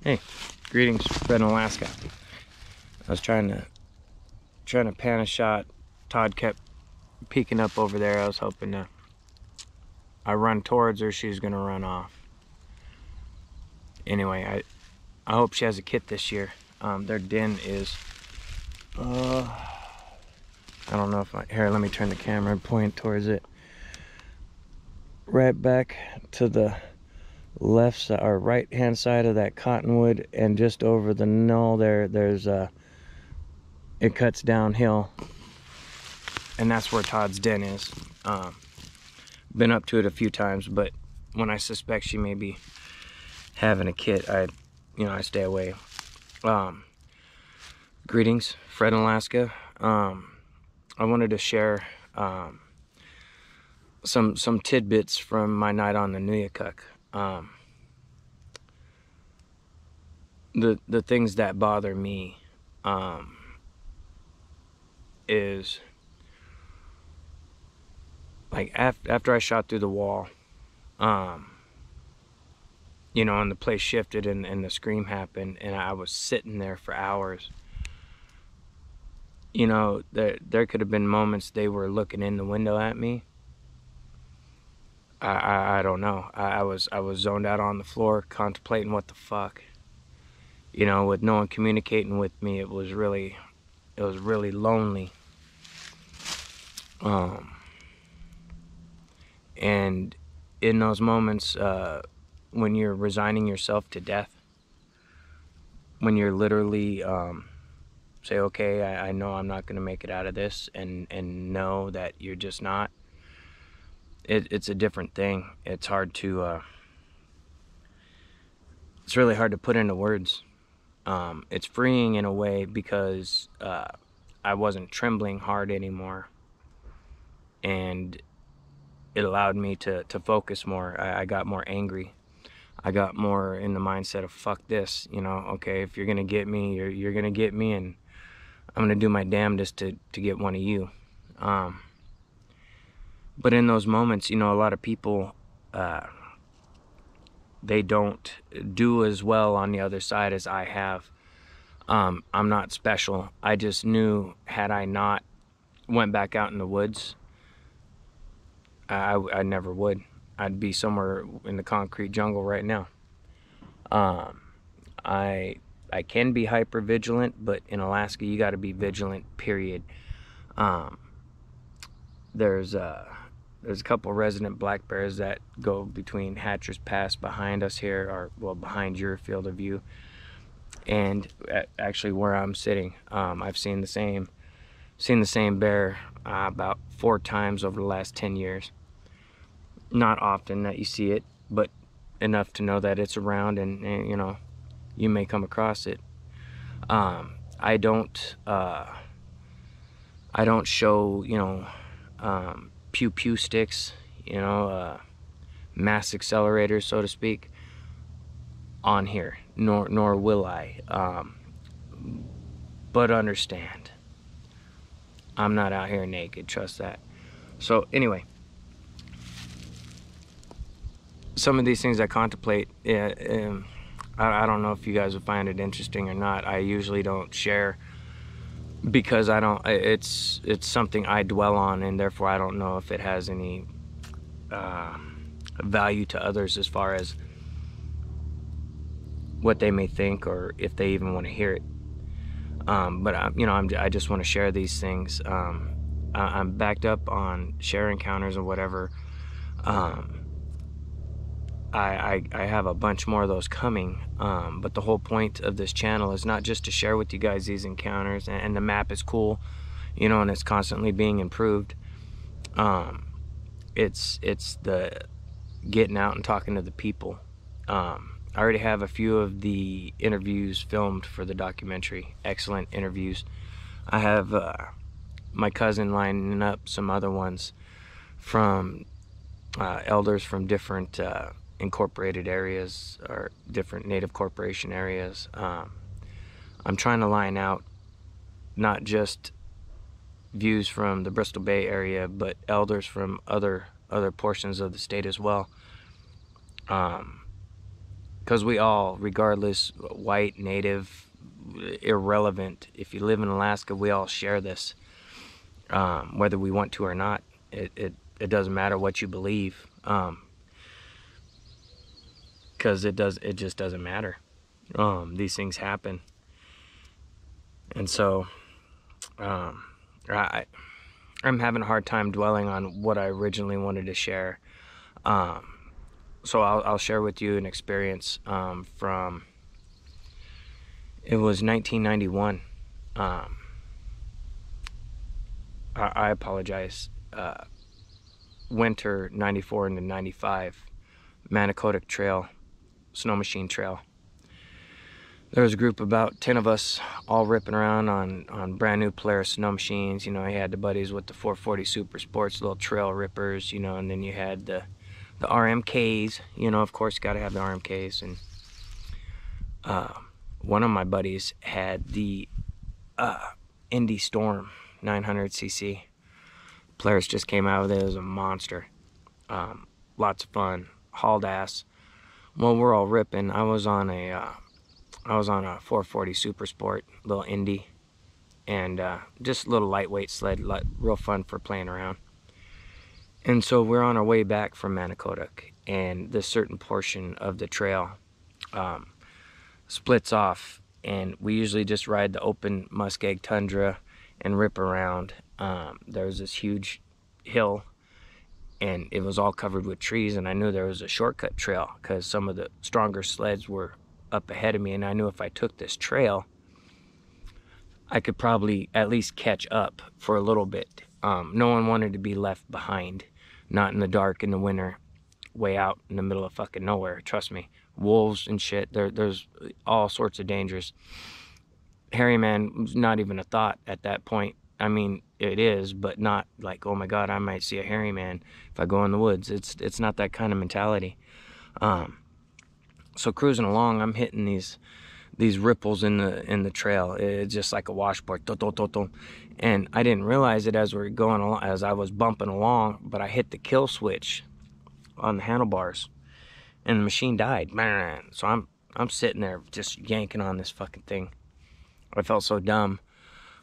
Hey, greetings, Fred in Alaska. I was trying to pan a shot. Todd kept peeking up over there. I was hoping I run towards her, she's gonna run off. Anyway, I hope she has a kit this year. Their den is I don't know if here, let me turn the camera and point towards it. Right back to the left side or right hand side of that cottonwood, and just over the knoll there's it cuts downhill, and that's where Todd's den is. Been up to it a few times, but when I suspect she may be having a kit, I stay away. Greetings, Fred in Alaska. I wanted to share some tidbits from my night on the Nuyakuk. The things that bother me is like after I shot through the wall, and the place shifted and the scream happened, and I was sitting there for hours. There could have been moments they were looking in the window at me. I don't know. I was zoned out on the floor contemplating what the fuck. With no one communicating with me, it was really lonely. And in those moments, when you're resigning yourself to death, when you're literally say, okay, I know I'm not going to make it out of this, and know that you're just not, it's a different thing. It's hard to it's really hard to put into words. It's freeing in a way because I wasn't trembling hard anymore, and it allowed me to focus more. I got more angry. I got more in the mindset of fuck this, okay, if you're gonna get me, you're gonna get me, and I'm gonna do my damnedest to get one of you. But in those moments, a lot of people, they don't do as well on the other side as I have. I'm not special. I just knew, had I not went back out in the woods, I never would. I'd be somewhere in the concrete jungle right now. I can be hyper vigilant, but in Alaska you got to be vigilant, period. There's a couple resident black bears that go between Hatcher's Pass behind us here, or well, behind your field of view, and actually where I'm sitting. I've seen the same bear about 4 times over the last 10 years. Not often that you see it, but enough to know that it's around, and you may come across it. I don't show pew pew sticks, mass accelerators, so to speak, on here, nor will I. But understand, I'm not out here naked, trust that. So anyway, some of these things I contemplate, I don't know if you guys would find it interesting or not. I usually don't share because it's something I dwell on, and therefore I don't know if it has any value to others as far as what they may think, or if they even want to hear it. But I just want to share these things. I'm backed up on share encounters or whatever. I have a bunch more of those coming, but the whole point of this channel is not just to share with you guys these encounters, and the map is cool, and it's constantly being improved. It's the getting out and talking to the people. I already have a few of the interviews filmed for the documentary, excellent interviews. I have my cousin lining up some other ones from elders from different incorporated areas, or different native corporation areas. I'm trying to line out not just views from the Bristol Bay area, but elders from other portions of the state as well, Because we all, regardless, white, native, irrelevant, if you live in Alaska, we all share this, whether we want to or not. It doesn't matter what you believe, because it just doesn't matter. These things happen. And so I'm having a hard time dwelling on what I originally wanted to share. So I'll share with you an experience from, it was 1991. I apologize. Winter 94 into 95, Manicodic Trail, Snow Machine Trail. There was a group, about 10 of us, all ripping around on brand new Polaris snow machines. You know, you had the buddies with the 440 Super Sports, little trail rippers, you know, and then you had the RMKs, you know, of course, you got to have the RMKs. And one of my buddies had the Indy Storm 900cc. Polaris just came out with it. It was a monster. Lots of fun, hauled ass. Well, we're all ripping. I was on a 440 Super Sport, little Indy, and just a little lightweight sled, real fun for playing around. And so we're on our way back from Manicodic, and this certain portion of the trail splits off, and we usually just ride the open muskeg tundra and rip around. There was this huge hill, and it was all covered with trees, and I knew there was a shortcut trail because some of the stronger sleds were up ahead of me, and I knew if I took this trail, I could probably at least catch up for a little bit. No one wanted to be left behind, not in the dark in the winter, way out in the middle of fucking nowhere. Trust me, wolves and shit, there's all sorts of dangers. Hairy man was not even a thought at that point. I mean, it is, but not like, oh my God, I might see a hairy man if I go in the woods. It's not that kind of mentality. So cruising along, I'm hitting these ripples in the trail. It's just like a washboard, and I didn't realize it as we were going along, as I was bumping along. But I hit the kill switch on the handlebars, and the machine died. So I'm sitting there just yanking on this fucking thing. I felt so dumb.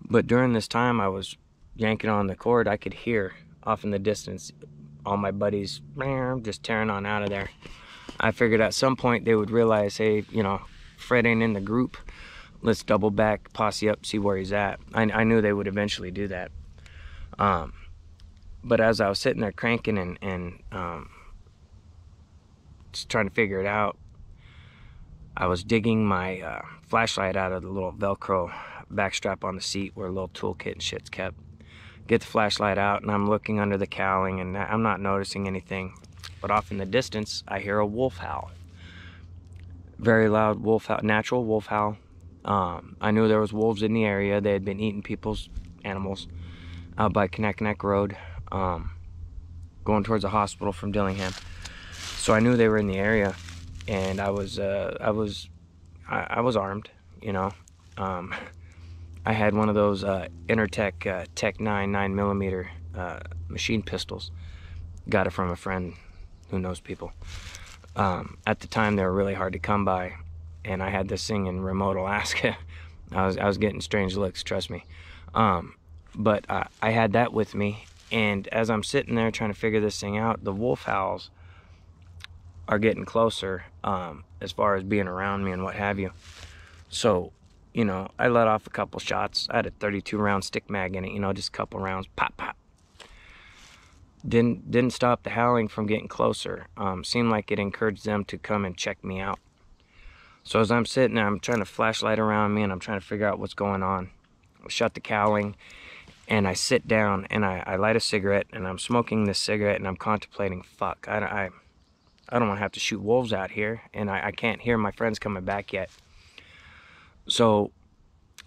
But during this time I was yanking on the cord, I could hear off in the distance all my buddies just tearing on out of there. I figured at some point they would realize, hey, you know, Fred ain't in the group. Let's double back, posse up, see where he's at. I knew they would eventually do that. But as I was sitting there cranking and just trying to figure it out, I was digging my flashlight out of the little Velcro backstrap on the seat where a little toolkit and shit's kept. Get the flashlight out, and I'm looking under the cowling, and I'm not noticing anything. But off in the distance, I hear a wolf howl. Very loud wolf howl, natural wolf howl. I knew there was wolves in the area. They had been eating people's animals out by Connect Road, going towards the hospital from Dillingham. So I knew they were in the area, and I was armed, you know. I had one of those Intertech Tech 9 9mm machine pistols. Got it from a friend who knows people. At the time, they were really hard to come by, and I had this thing in remote Alaska. I was getting strange looks, trust me. But I had that with me, and as I'm sitting there trying to figure this thing out, the wolf howls are getting closer, as far as being around me and what have you. So, you know, I let off a couple shots. I had a 32 round stick mag in it, you know, just a couple rounds, pop, pop. Didn't stop the howling from getting closer. Seemed like it encouraged them to come and check me out. So as I'm sitting there, I'm trying to flashlight around me, and I'm trying to figure out what's going on. I shut the cowling, and I sit down, and I light a cigarette, and I'm smoking this cigarette, and I'm contemplating, fuck, I don't want to have to shoot wolves out here, and I can't hear my friends coming back yet. So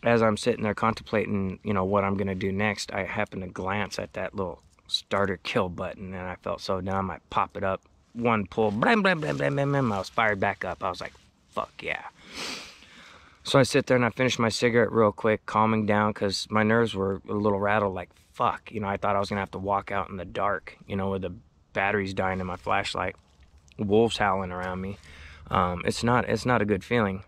as I'm sitting there contemplating, you know, what I'm going to do next, I happen to glance at that little starter kill button, and I felt so dumb. I pop it up, one pull, blam, blam, blam, blam, blam, blam. I was fired back up. I was like, fuck yeah. So I sit there and I finish my cigarette real quick, calming down, because my nerves were a little rattled, like, fuck. You know, I thought I was going to have to walk out in the dark, you know, with the batteries dying in my flashlight, wolves howling around me. It's not a good feeling.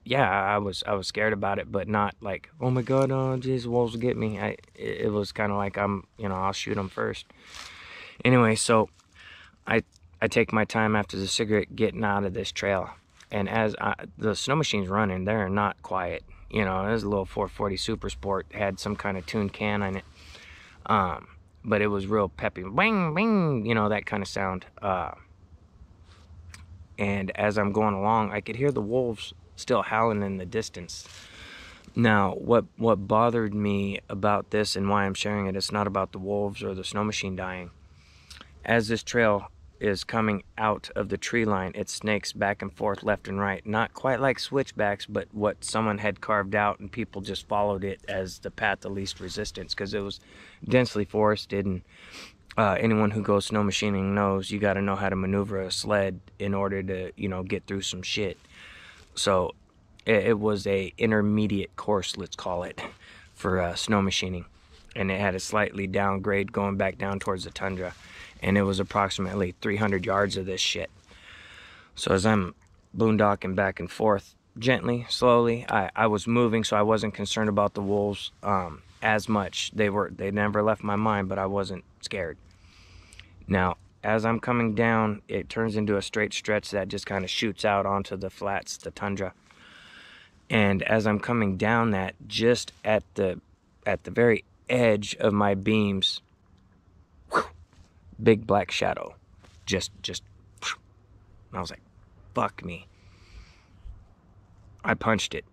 Yeah, I was scared about it, but not like, oh my God, oh geez, wolves will get me. It was kind of like, I'll shoot them first. Anyway, so I take my time after the cigarette getting out of this trail, and as the snow machine's running, they're not quiet. There's a little 440 Super Sport, had some kind of tuned can on it, but it was real peppy, bang bang, that kind of sound. And as I'm going along, I could hear the wolves still howling in the distance. Now, what bothered me about this and why I'm sharing it, it's not about the wolves or the snow machine dying. As this trail is coming out of the tree line, it snakes back and forth, left and right. Not quite like switchbacks, but what someone had carved out, and people just followed it as the path of least resistance, because it was densely forested. And anyone who goes snow machining knows you got to know how to maneuver a sled in order to, get through some shit. So it was a intermediate course, let's call it, for snow machining. And it had a slightly downgrade going back down towards the tundra. And it was approximately 300 yards of this shit. So as I'm boondocking back and forth, gently, slowly, I was moving, so I wasn't concerned about the wolves as much. They never left my mind, but I wasn't scared. Now, as I'm coming down, it turns into a straight stretch that just kind of shoots out onto the flats, the tundra. And as I'm coming down that, just at the very edge of my beams, whew, big black shadow, just whew. I was like, fuck me. I punched it,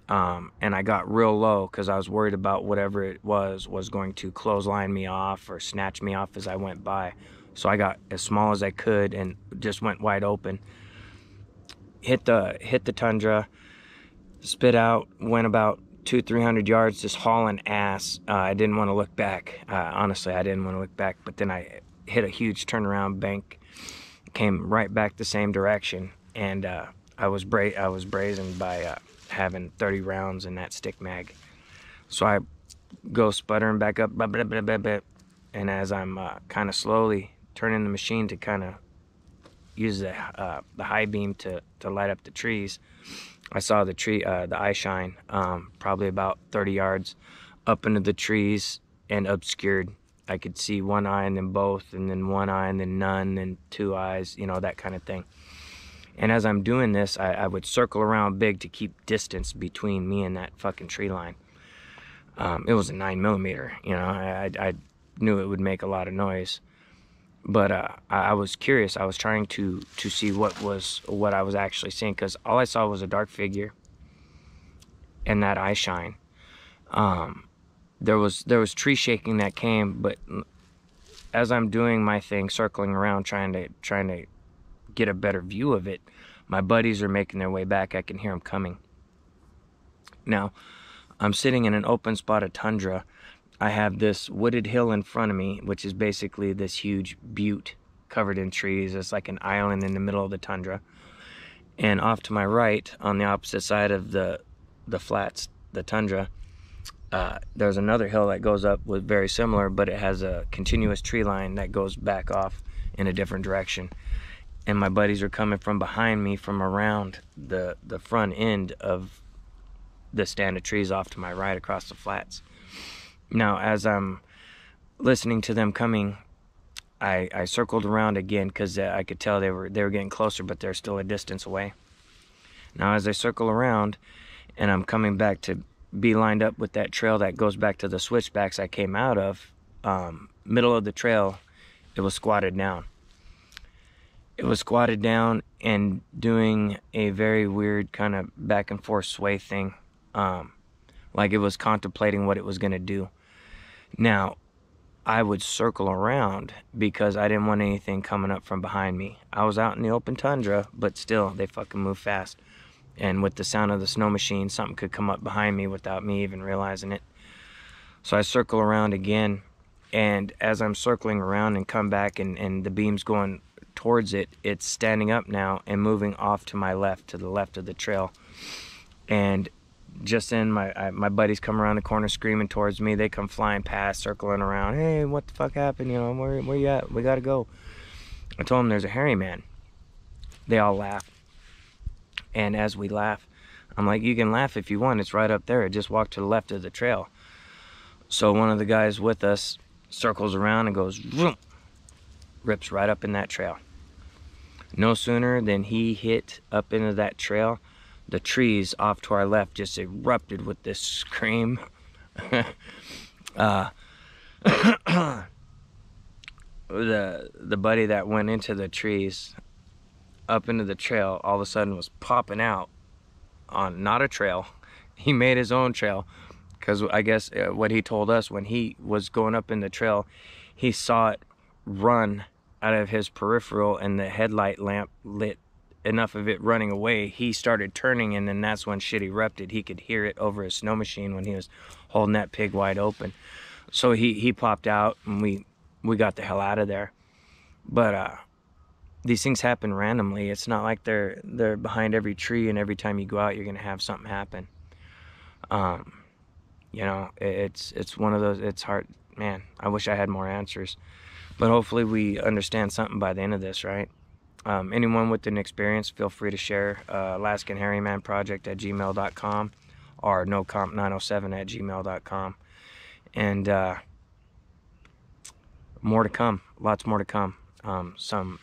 and I got real low because I was worried about whatever it was going to clothesline me off or snatch me off as I went by. So I got as small as I could and just went wide open. Hit the tundra, spit out, went about 200-300 yards, just hauling ass. I didn't want to look back. Honestly, I didn't want to look back. But then I hit a huge turnaround bank, came right back the same direction, and I was brazened by having 30 rounds in that stick mag. So I go sputtering back up, blah, blah, blah, blah, blah. And as I'm kind of slowly turning the machine to kind of use the high beam to light up the trees, I saw the eye shine, probably about 30 yards up into the trees and obscured. I could see one eye and then both, and then one eye and then none, and two eyes, that kind of thing. And as I'm doing this, I would circle around big to keep distance between me and that fucking tree line. It was a 9mm, I knew it would make a lot of noise. But I was curious. I was trying to see what I was actually seeing, because all I saw was a dark figure and that eye shine. There was tree shaking that came, but as I'm doing my thing, circling around, trying to get a better view of it, my buddies are making their way back. I can hear them coming. Now, I'm sitting in an open spot of tundra. I have this wooded hill in front of me, which is basically this huge butte covered in trees. It's like an island in the middle of the tundra. And off to my right, on the opposite side of the flats, the tundra, there's another hill that goes up with very similar, but it has a continuous tree line that goes back off in a different direction. And my buddies are coming from behind me from around the front end of the stand of trees off to my right across the flats. Now, as I'm listening to them coming, I circled around again, because I could tell they were getting closer, but they're still a distance away. Now, as I circle around and I'm coming back to be lined up with that trail that goes back to the switchbacks I came out of, middle of the trail, it was squatted down. It was squatted down and doing a very weird kind of back and forth sway thing, like it was contemplating what it was going to do. Now, I would circle around because I didn't want anything coming up from behind me. I was out in the open tundra, but still, they fucking move fast. And with the sound of the snow machine, something could come up behind me without me even realizing it. So I circle around again, and as I'm circling around and come back and the beam's going towards it, it's standing up now and moving off to my left, to the left of the trail. And just then, my buddies come around the corner screaming towards me. They come flying past, circling around. Hey, what the fuck happened? Where you at? We gotta go. I told them there's a hairy man. they all laugh. And as we laugh, I'm like, you can laugh if you want, it's right up there, just walk to the left of the trail. So one of the guys with us circles around and goes, vroom, rips right up in that trail. No sooner than he hit up into that trail, the trees off to our left just erupted with this scream. The buddy that went into the trees up into the trail all of a sudden was popping out on not a trail. He made his own trail, because I guess what he told us, when he was going up in the trail, he saw it run out of his peripheral, and the headlight lamp lit enough of it running away. He started turning, and then that's when shit erupted. He could hear it over his snow machine when he was holding that pig wide open. So he popped out, and we got the hell out of there. But these things happen randomly. It's not like they're behind every tree, and every time you go out you're gonna have something happen. You know, it's one of those, it's hard, man. I wish I had more answers, but hopefully we understand something by the end of this, right? Anyone with an experience, feel free to share. AlaskanHairymanProject@gmail.com or NoComp907@gmail.com. And more to come, lots more to come. Some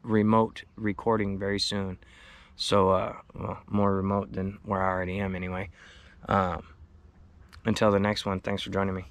remote recording very soon. So, well, more remote than where I already am anyway. Until the next one, thanks for joining me.